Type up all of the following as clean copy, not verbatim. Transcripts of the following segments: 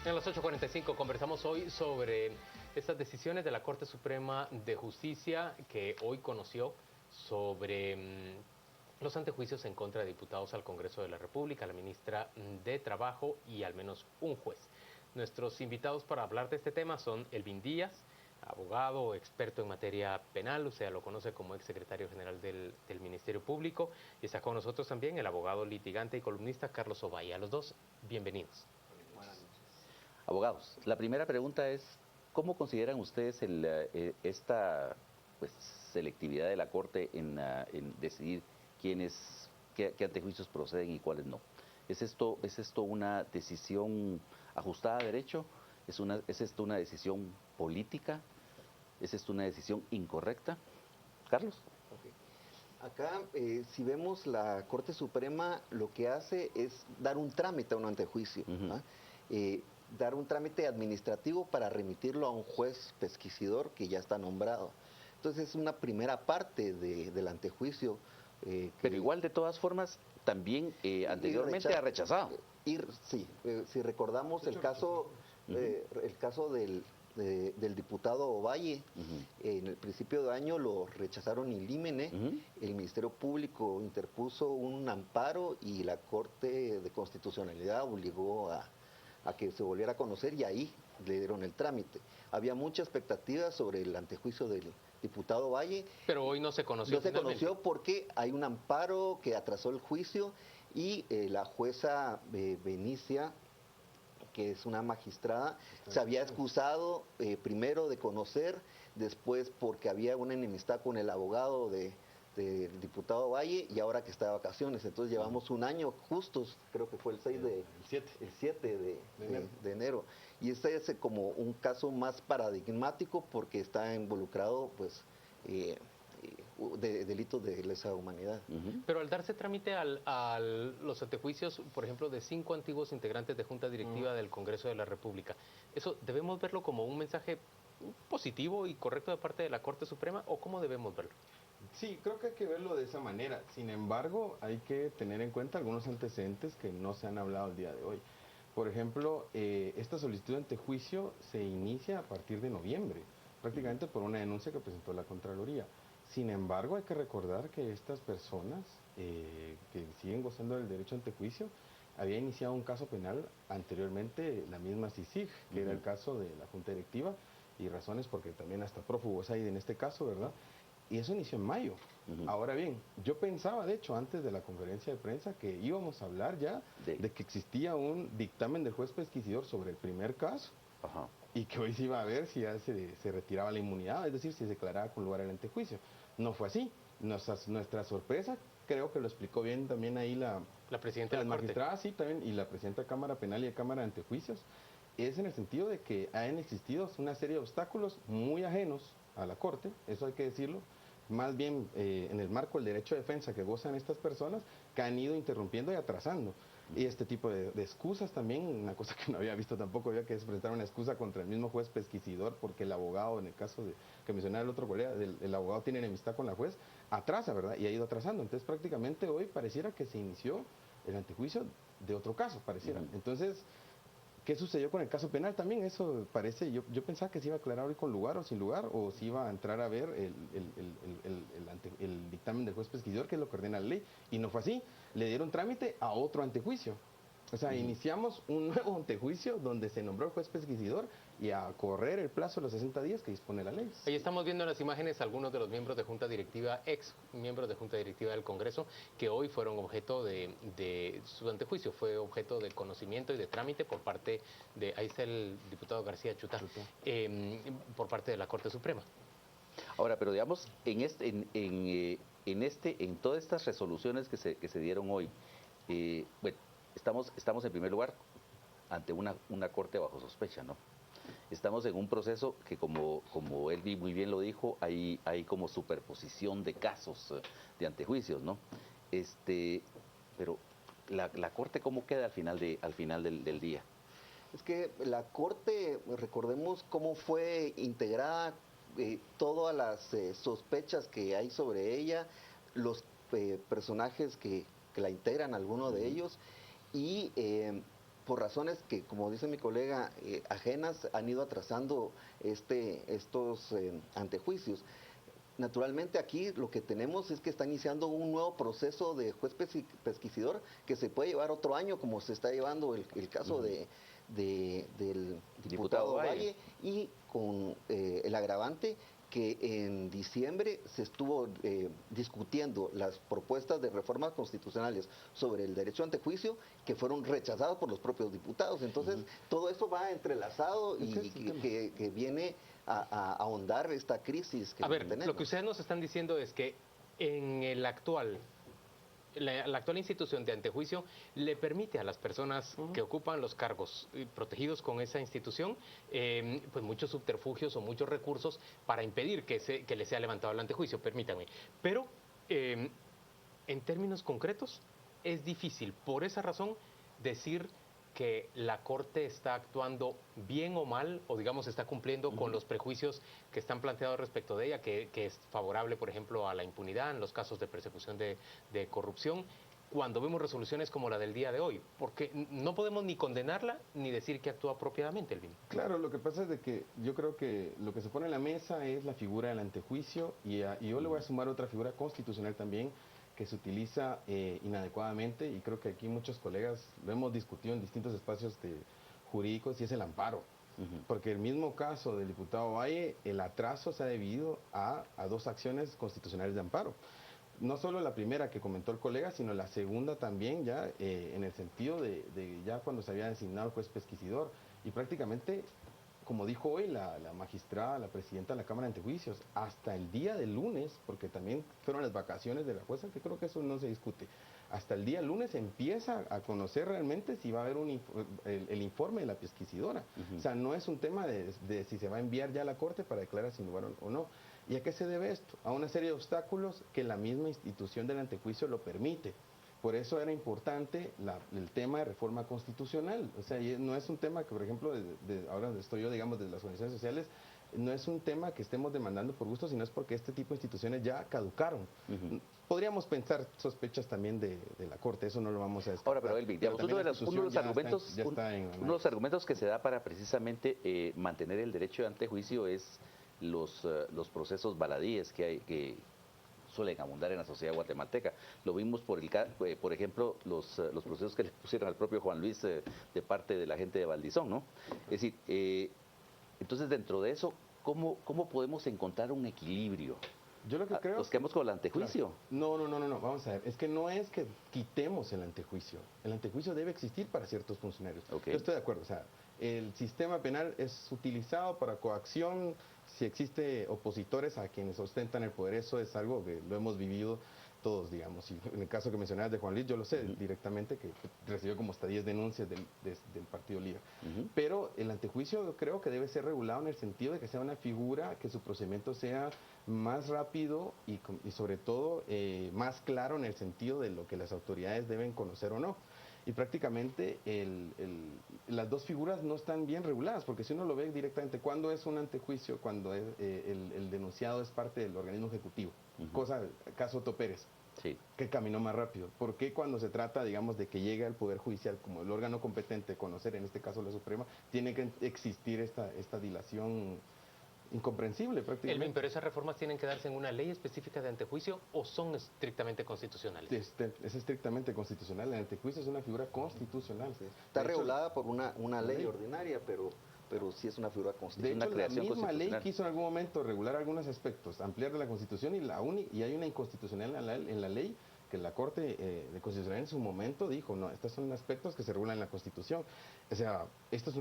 En las 8:45 conversamos hoy sobre estas decisiones de la Corte Suprema de Justicia que hoy conoció sobre los antejuicios en contra de diputados al Congreso de la República, la ministra de Trabajo y al menos un juez. Nuestros invitados para hablar de este tema son Elvin Díaz, abogado, experto en materia penal, o sea, lo conoce como exsecretario general del Ministerio Público, y está con nosotros también el abogado litigante y columnista Carlos Ovalle. A los dos, bienvenidos. Abogados, la primera pregunta es, ¿cómo consideran ustedes esta selectividad de la Corte en decidir qué antejuicios proceden y cuáles no? ¿Es esto una decisión ajustada a derecho? ¿Es esto una decisión política? ¿Es esto una decisión incorrecta? Carlos. Okay. Acá, si vemos la Corte Suprema, lo que hace es dar un trámite a un antejuicio. Dar un trámite administrativo para remitirlo a un juez pesquisidor que ya está nombrado. Entonces es una primera parte del antejuicio. Pero igual, de todas formas, también anteriormente ha rechazado. Sí, si recordamos el caso del diputado Ovalle, en el principio de año lo rechazaron in limine, el Ministerio Público interpuso un amparo y la Corte de Constitucionalidad obligó a que se volviera a conocer y ahí le dieron el trámite. Había mucha expectativa sobre el antejuicio del diputado Valle. Pero hoy no se conoció. No se conoció porque hay un amparo que atrasó el juicio y la jueza Benicia, que es una magistrada, se había excusado primero de conocer, después porque había una enemistad con el abogado del diputado Valle y ahora que está de vacaciones. Entonces llevamos un año justos, creo que fue el 7 de enero. Y este es como un caso más paradigmático porque está involucrado de delitos de lesa humanidad. Pero al darse trámite a los antejuicios, por ejemplo, de 5 antiguos integrantes de Junta Directiva del Congreso de la República, ¿eso debemos verlo como un mensaje positivo y correcto de parte de la Corte Suprema o cómo debemos verlo? Sí, creo que hay que verlo de esa manera. Sin embargo, hay que tener en cuenta algunos antecedentes que no se han hablado el día de hoy. Por ejemplo, esta solicitud de antejuicio se inicia a partir de noviembre, prácticamente por una denuncia que presentó la Contraloría. Sin embargo, hay que recordar que estas personas que siguen gozando del derecho a antejuicio había iniciado un caso penal anteriormente, la misma CICIG, que era el caso de la Junta Directiva, y razones porque también hasta prófugos hay en este caso, ¿verdad? Y eso inició en mayo. Ahora bien, yo pensaba, de hecho, antes de la conferencia de prensa, que íbamos a hablar ya de que existía un dictamen del juez pesquisidor sobre el primer caso, y que hoy se iba a ver si ya se retiraba la inmunidad, es decir, si se declaraba con lugar el antejuicio. No fue así. Nuestra sorpresa, creo que lo explicó bien también ahí la presidenta de la magistrada, sí, también, y la presidenta de Cámara Penal y de Cámara de Antejuicios, es en el sentido de que han existido una serie de obstáculos muy ajenos a la Corte, eso hay que decirlo, más bien en el marco del derecho de defensa que gozan estas personas, que han ido interrumpiendo y atrasando. Y este tipo de excusas también, una cosa que no había visto tampoco, había que presentar una excusa contra el mismo juez pesquisidor, porque el abogado, en el caso que mencionaba el otro colega, el abogado tiene enemistad con la juez, atrasa, ¿verdad? Y ha ido atrasando. Entonces prácticamente hoy pareciera que se inició el antejuicio de otro caso, pareciera. Entonces, ¿qué sucedió con el caso penal también? Eso parece, yo pensaba que se iba a aclarar hoy con lugar o sin lugar, o se iba a entrar a ver el dictamen del juez pesquisidor, que es lo que ordena la ley, y no fue así. Le dieron trámite a otro antejuicio. O sea, iniciamos un nuevo antejuicio donde se nombró el juez pesquisidor y a correr el plazo de los 60 días que dispone la ley. Ahí estamos viendo en las imágenes algunos de los miembros de Junta Directiva, ex miembros de Junta Directiva del Congreso, que hoy fueron objeto de su antejuicio, fue objeto de conocimiento y de trámite por parte de, ahí está el diputado García Chuta, por parte de la Corte Suprema. Ahora, pero digamos, en todas estas resoluciones que se dieron hoy, bueno, estamos en primer lugar ante una corte bajo sospecha, ¿no? Estamos en un proceso que, como Elvi muy bien lo dijo, hay como superposición de casos de antejuicios, ¿no? Pero la corte, ¿cómo queda al final del día? Es que la Corte, recordemos cómo fue integrada, todas las sospechas que hay sobre ella, los personajes que la integran, algunos de ellos, y por razones que, como dice mi colega, ajenas, han ido atrasando estos antejuicios. Naturalmente aquí lo que tenemos es que está iniciando un nuevo proceso de juez pesquisidor que se puede llevar otro año, como se está llevando el caso del diputado Valle, y con el agravante que en diciembre se estuvo discutiendo las propuestas de reformas constitucionales sobre el derecho ante juicio que fueron rechazadas por los propios diputados. Entonces, todo eso va entrelazado y que viene a ahondar esta crisis que tenemos. Lo que ustedes nos están diciendo es que en el actual... La actual institución de antejuicio le permite a las personas que ocupan los cargos protegidos con esa institución pues muchos subterfugios o muchos recursos para impedir que le sea levantado el antejuicio, permítanme. Pero en términos concretos es difícil, por esa razón, decir que la Corte está actuando bien o mal, o digamos está cumpliendo con los prejuicios que están planteados respecto de ella, que es favorable, por ejemplo, a la impunidad en los casos de persecución de corrupción, cuando vemos resoluciones como la del día de hoy, porque no podemos ni condenarla ni decir que actúa apropiadamente, Elvin. Claro, lo que pasa es de que yo creo que lo que se pone en la mesa es la figura del antejuicio y yo le voy a sumar otra figura constitucional también, que se utiliza inadecuadamente, y creo que aquí muchos colegas lo hemos discutido en distintos espacios jurídicos, y es el amparo. Porque el mismo caso del diputado Valle, el atraso se ha debido a dos acciones constitucionales de amparo. No solo la primera que comentó el colega, sino la segunda también, ya en el sentido de ya cuando se había designado el juez pesquisidor, y prácticamente, como dijo hoy la magistrada, la presidenta de la Cámara de Antejuicios, hasta el día del lunes, porque también fueron las vacaciones de la jueza, que creo que eso no se discute, hasta el día lunes empieza a conocer realmente si va a haber el informe de la pesquisidora. O sea, no es un tema de si se va a enviar ya a la Corte para declarar sin lugar o no. ¿Y a qué se debe esto? A una serie de obstáculos que la misma institución del antejuicio lo permite. Por eso era importante el tema de reforma constitucional. O sea, no es un tema que, por ejemplo, ahora estoy yo, digamos, de las organizaciones sociales, no es un tema que estemos demandando por gusto, sino es porque este tipo de instituciones ya caducaron. Podríamos pensar sospechas también de la Corte, eso no lo vamos a descartar. Ahora, pero Elvin, digamos, uno de los argumentos que se da para precisamente mantener el derecho de antejuicio es los procesos baladíes que hay, que suelen abundar en la sociedad guatemalteca. Lo vimos por ejemplo, los procesos que le pusieron al propio Juan Luis de parte de la gente de Valdizón, ¿no? Es decir, entonces dentro de eso, ¿cómo podemos encontrar un equilibrio? Yo lo que creo... ¿Nos quedamos con el antejuicio? Claro. No, vamos a ver. Es que no es que quitemos el antejuicio. El antejuicio debe existir para ciertos funcionarios. Okay. Yo estoy de acuerdo. O sea, el sistema penal es utilizado para coacción. Si existe opositores a quienes ostentan el poder, eso es algo que lo hemos vivido todos, digamos. Y en el caso que mencionabas de Juan Luis, yo lo sé directamente, que recibió como hasta 10 denuncias del Partido Libre. Pero el antejuicio yo creo que debe ser regulado en el sentido de que sea una figura, que su procedimiento sea más rápido y sobre todo más claro en el sentido de lo que las autoridades deben conocer o no. Y prácticamente las dos figuras no están bien reguladas, porque si uno lo ve directamente, ¿cuándo es un antejuicio? Cuando el denunciado es parte del organismo ejecutivo. Caso Otto Pérez, que caminó más rápido. ¿Por qué cuando se trata, digamos, de que llegue al Poder Judicial como el órgano competente, conocer, en este caso la Suprema, tiene que existir esta dilación incomprensible prácticamente? Elvin, pero esas reformas tienen que darse en una ley específica de antejuicio o son estrictamente constitucionales. Es estrictamente constitucional. El antejuicio es una figura constitucional. Está regulada por una ley ordinaria, pero sí es una figura constitucional. De hecho, la misma ley quiso en algún momento regular algunos aspectos, ampliar de la Constitución, y hay una inconstitucionalidad en la ley que la Corte de Constitucional en su momento dijo, no, estos son aspectos que se regulan en la Constitución. O sea, esto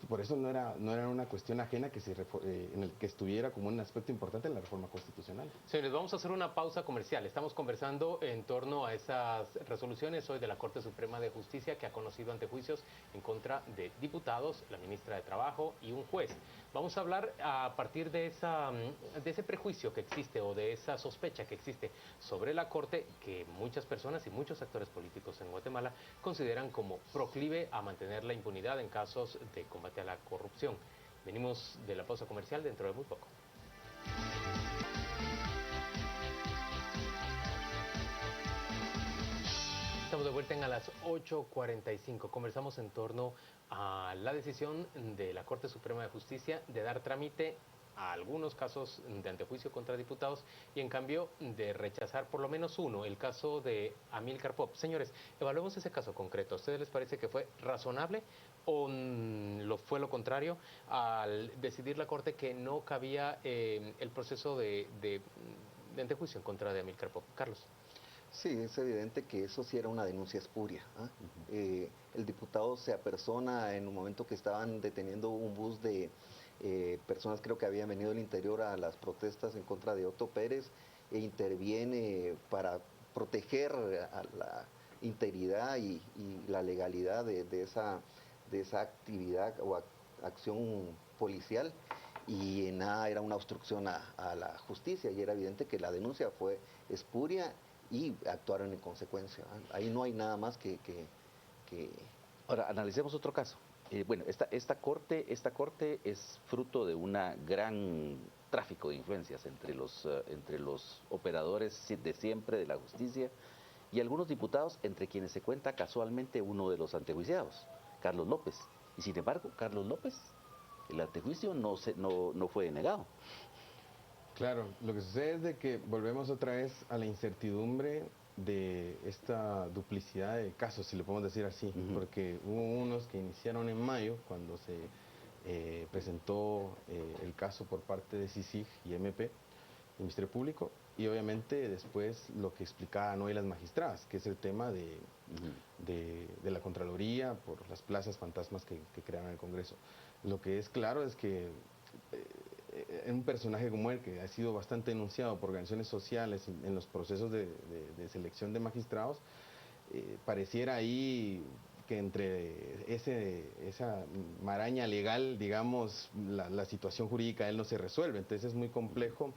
por eso no era una cuestión ajena en el que estuviera como un aspecto importante en la reforma constitucional. Señores, vamos a hacer una pausa comercial. Estamos conversando en torno a esas resoluciones hoy de la Corte Suprema de Justicia, que ha conocido antejuicios en contra de diputados, la ministra de Trabajo y un juez. Vamos a hablar a partir de ese prejuicio que existe o de esa sospecha que existe sobre la Corte, que muchas personas y muchos actores políticos en Guatemala consideran como proclive a mantener la impunidad en casos de combate a la corrupción. Venimos de la pausa comercial dentro de muy poco. Estamos de vuelta en a las 8:45. Conversamos en torno a la decisión de la Corte Suprema de Justicia de dar trámite a algunos casos de antejuicio contra diputados y en cambio de rechazar por lo menos uno, el caso de Amílcar Pop. Señores, evaluemos ese caso concreto. ¿A ustedes les parece que fue razonable o fue lo contrario al decidir la Corte que no cabía el proceso de antejuicio en contra de Amílcar Pop? Carlos. Sí, es evidente que eso sí era una denuncia espuria. ¿Ah? El diputado se apersona en un momento que estaban deteniendo un bus de personas, creo que habían venido del interior a las protestas en contra de Otto Pérez, e interviene para proteger a la integridad y la legalidad de esa actividad o acción policial, y en nada era una obstrucción a la justicia, y era evidente que la denuncia fue espuria y actuaron en consecuencia. Ahí no hay nada más que... Ahora, analicemos otro caso. Bueno, esta corte es fruto de una gran tráfico de influencias entre los operadores de siempre de la justicia y algunos diputados, entre quienes se cuenta casualmente uno de los antejuiciados, Carlos López. Y sin embargo, Carlos López, el antejuicio no fue denegado. Claro, lo que sucede es de que volvemos otra vez a la incertidumbre de esta duplicidad de casos, si lo podemos decir así, porque hubo unos que iniciaron en mayo, cuando se presentó el caso por parte de CICIG y MP, el Ministerio Público, y obviamente después lo que explicaban hoy las magistradas, que es el tema de la Contraloría por las plazas fantasmas que crearon en el Congreso. Lo que es claro es que un personaje como él, que ha sido bastante denunciado por organizaciones sociales en los procesos de selección de magistrados, pareciera ahí que entre esa maraña legal, digamos, la situación jurídica de él no se resuelve. Entonces es muy complejo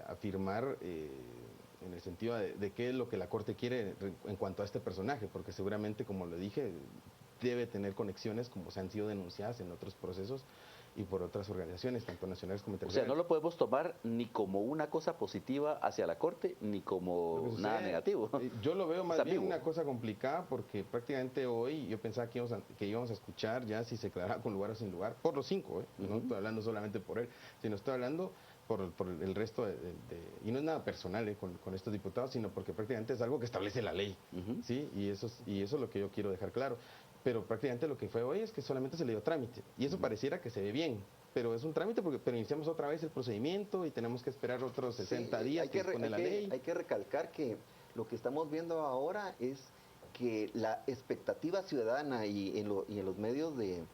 afirmar en el sentido de qué es lo que la Corte quiere en cuanto a este personaje, porque seguramente, como lo dije, debe tener conexiones como se han sido denunciadas en otros procesos y por otras organizaciones, tanto nacionales como internacionales. O sea, no lo podemos tomar ni como una cosa positiva hacia la Corte, ni como nada negativo. Yo lo veo más bien una cosa complicada, porque prácticamente hoy yo pensaba que íbamos a escuchar ya si se declaraba con lugar o sin lugar, por los 5, no estoy hablando solamente por él, sino estoy hablando por el resto y no es nada personal con estos diputados, sino porque prácticamente es algo que establece la ley, ¿sí? Y eso es lo que yo quiero dejar claro. Pero prácticamente lo que fue hoy es que solamente se le dio trámite, y eso pareciera que se ve bien, pero es un trámite pero iniciamos otra vez el procedimiento y tenemos que esperar otros 60 días que dispone la ley. Hay que recalcar que lo que estamos viendo ahora es que la expectativa ciudadana y en los medios de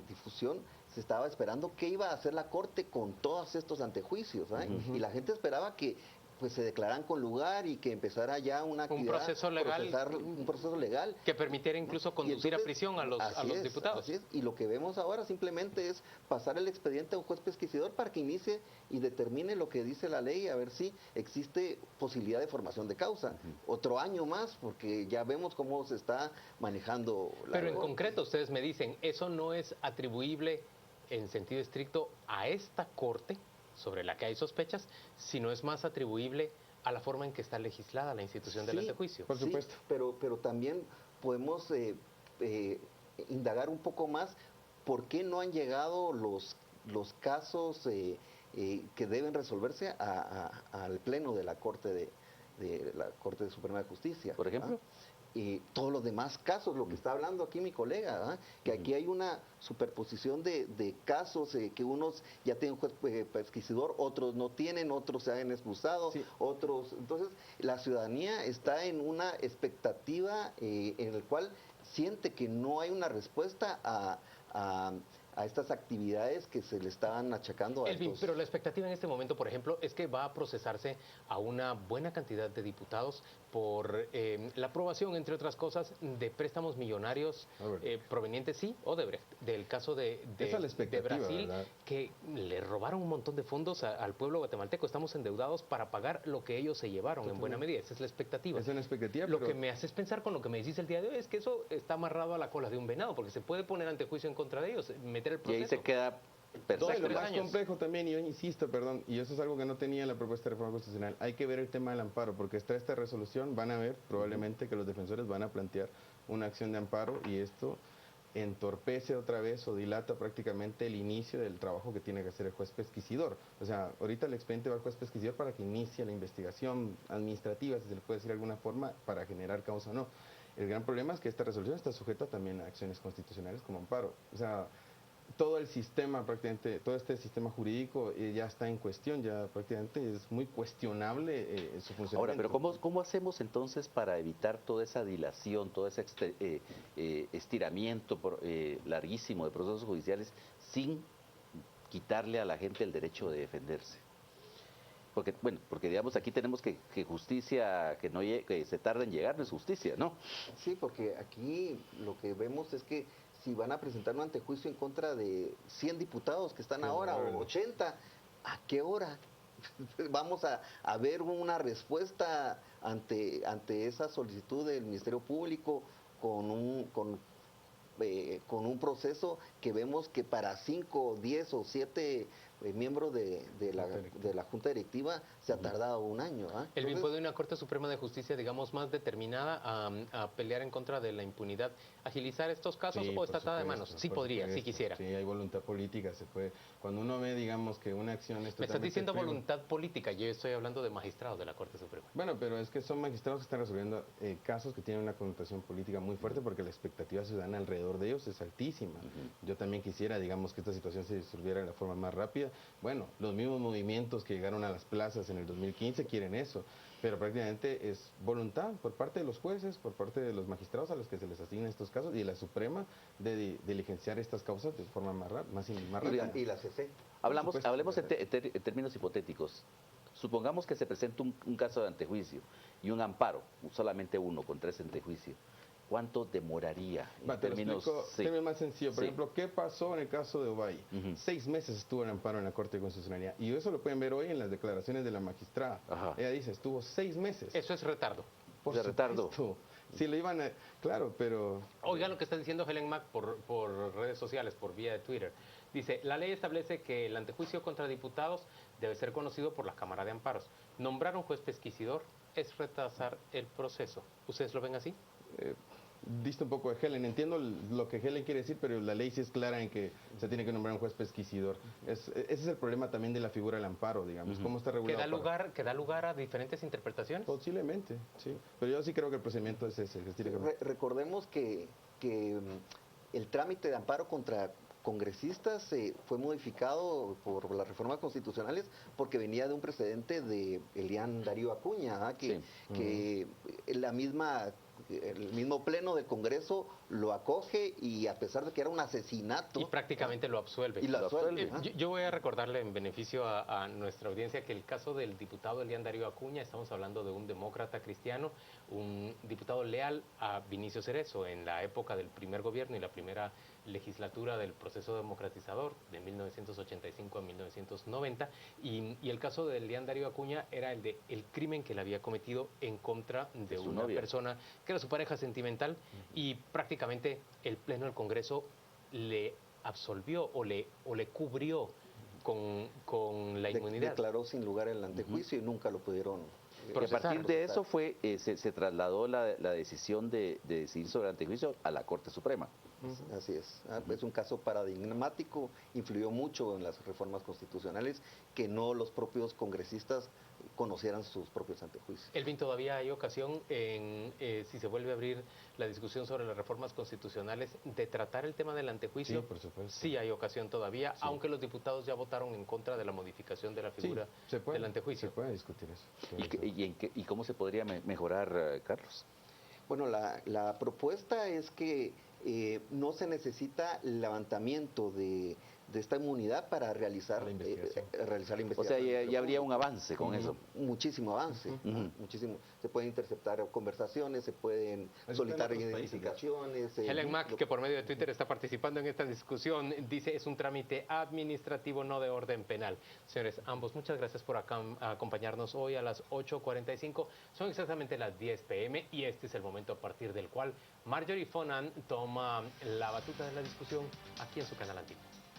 difusión se estaba esperando qué iba a hacer la Corte con todos estos antejuicios, y la gente esperaba que pues se declararan con lugar y que empezara ya una actividad, un proceso legal que permitiera incluso conducir a prisión a los diputados. Así es, y lo que vemos ahora simplemente es pasar el expediente a un juez pesquisidor para que inicie y determine lo que dice la ley, a ver si existe posibilidad de formación de causa. Otro año más, porque ya vemos cómo se está manejando la Pero en concreto, ustedes me dicen, ¿eso no es atribuible en sentido estricto a esta Corte sobre la que hay sospechas, si no es más atribuible a la forma en que está legislada la institución del antejuicio? Por supuesto. Pero también podemos indagar un poco más por qué no han llegado los casos que deben resolverse al Pleno de la Corte de la Corte Suprema de Justicia. Por ejemplo. Todos los demás casos, lo que está hablando aquí mi colega, que aquí hay una superposición de casos, que unos ya tienen juez pesquisidor, otros no tienen, otros se han expulsado, otros... Entonces, la ciudadanía está en una expectativa en el cual siente que no hay una respuesta a estas actividades que se le estaban achacando a Elvin, pero la expectativa en este momento, por ejemplo, es que va a procesarse a una buena cantidad de diputados por la aprobación, entre otras cosas, de préstamos millonarios provenientes, sí, Odebrecht, del caso de Brasil, ¿verdad? Que le robaron un montón de fondos al pueblo guatemalteco. Estamos endeudados para pagar lo que ellos se llevaron, en buena medida. Esa es la expectativa. Esa es la expectativa. Lo que me haces pensar con lo que me decís el día de hoy es que eso está amarrado a la cola de un venado, porque se puede poner ante juicio en contra de ellos, meter el proceso. Y ahí se queda per No, se. y lo 3 más años. complejo también, y yo insisto, perdón, y eso es algo que no tenía la propuesta de reforma constitucional, hay que ver el tema del amparo, porque está esta resolución, van a ver probablemente que los defensores van a plantear una acción de amparo y esto entorpece otra vez o dilata prácticamente el inicio del trabajo que tiene que hacer el juez pesquisidor. O sea, ahorita el expediente va al juez pesquisidor para que inicie la investigación administrativa, si se le puede decir de alguna forma, para generar causa o no. El gran problema es que esta resolución está sujeta también a acciones constitucionales como amparo. O sea, todo el sistema prácticamente, todo este sistema jurídico ya está en cuestión, ya prácticamente es muy cuestionable su funcionamiento. Ahora, pero ¿cómo hacemos entonces para evitar toda esa dilación, todo ese estiramiento larguísimo de procesos judiciales sin quitarle a la gente el derecho de defenderse? Porque, bueno, porque digamos aquí tenemos que justicia que se tarda en llegar no es justicia, ¿no? Sí, porque aquí lo que vemos es que si van a presentar un antejuicio en contra de 100 diputados que están Qué ahora bárbaro. o 80, ¿a qué hora? Vamos a ver una respuesta ante esa solicitud del Ministerio Público con un proceso que vemos que para 5, 10 o 7 miembros de la Junta Directiva se ha tardado un año. ¿Ah? Elvin, Entonces, ¿puede una Corte Suprema de Justicia, digamos, más determinada a pelear en contra de la impunidad, agilizar estos casos Sí, o por está atada de manos? supuesto, Sí por podría, si supuesto. quisiera. Sí, hay voluntad política, se puede. Cuando uno ve, digamos, que una acción es Me estás totalmente diciendo frívol- voluntad política, yo estoy hablando de magistrados de la Corte Suprema. Bueno, pero es que son magistrados que están resolviendo casos que tienen una connotación política muy fuerte porque la expectativa ciudadana alrededor de ellos es altísima. Yo también quisiera, digamos, que esta situación se disolviera de la forma más rápida. Bueno, los mismos movimientos que llegaron a las plazas en el 2015 quieren eso, pero prácticamente es voluntad por parte de los jueces, por parte de los magistrados a los que se les asignan estos casos y de la Suprema de diligenciar estas causas de forma más rápida. y la CC. supuesto, Hablemos en, perfecto. en términos hipotéticos. Supongamos que se presenta un caso de antejuicio y un amparo, solamente uno con 3 antejuicios. ¿Cuánto demoraría en Va, te lo términos? explico, Sí. términos más sencillo. Por Sí. ejemplo, ¿qué pasó en el caso de Ubay? 6 meses estuvo el amparo en la Corte de Constitucionalidad. Y eso lo pueden ver hoy en las declaraciones de la magistrada. Ajá. Ella dice, estuvo 6 meses. Eso es retardo. Por de retardo. supuesto. Si le iban a... Claro, pero... Oiga lo que está diciendo Helen Mack por redes sociales, por vía de Twitter. Dice, la ley establece que el antejuicio contra diputados debe ser conocido por la Cámara de Amparos. Nombrar un juez pesquisidor es retrasar el proceso. ¿Ustedes lo ven así? Diste un poco de Helen. Entiendo lo que Helen quiere decir, pero la ley sí es clara en que se tiene que nombrar un juez pesquisidor. Ese es el problema también de la figura del amparo, digamos. ¿Cómo está ¿Que regulado? da lugar a diferentes interpretaciones? Posiblemente, sí. Pero yo sí creo que el procedimiento es ese. Que se tiene que... Recordemos que el trámite de amparo contra congresistas fue modificado por las reformas constitucionales porque venía de un precedente de Elian Darío Acuña, que el mismo pleno del Congreso lo acoge y a pesar de que era un asesinato Y prácticamente lo absuelve. y lo absuelve. Yo voy a recordarle en beneficio a nuestra audiencia que el caso del diputado Elian Darío Acuña, estamos hablando de un demócrata cristiano, un diputado leal a Vinicio Cerezo en la época del primer gobierno y la primera legislatura del proceso democratizador de 1985 a 1990 y el caso de Elian Darío Acuña era el de el crimen que él había cometido en contra de su una novia. persona que era su pareja sentimental y prácticamente el pleno del Congreso le absolvió o le cubrió con la inmunidad. Declaró sin lugar el antejuicio y nunca lo pudieron Y a partir procesar. de eso se trasladó la decisión de decidir sobre el antejuicio a la Corte Suprema. Así es. Es un caso paradigmático, influyó mucho en las reformas constitucionales que no los propios congresistas conocieran sus propios antejuicios. Elvin, todavía hay ocasión, si se vuelve a abrir la discusión sobre las reformas constitucionales, de tratar el tema del antejuicio. Sí, por supuesto. Sí hay ocasión todavía, aunque los diputados ya votaron en contra de la modificación de la figura se puede, del antejuicio. Se puede discutir eso. ¿Y cómo se podría mejorar, Carlos? Bueno, la propuesta es que no se necesita el levantamiento de esta inmunidad para realizar La investigación. realizar la O sea, investigación. ya habría un avance con eso. Muchísimo avance, muchísimo. Se pueden interceptar conversaciones, se pueden Eso solicitar está en otros países, identificaciones. Helen Mack, que por medio de Twitter está participando en esta discusión, dice es un trámite administrativo, no de orden penal. Señores, ambos, muchas gracias por acompañarnos hoy a las 8:45. Son exactamente las 10 p.m. y este es el momento a partir del cual Marjorie Fonan toma la batuta de la discusión aquí en su canal antiguo.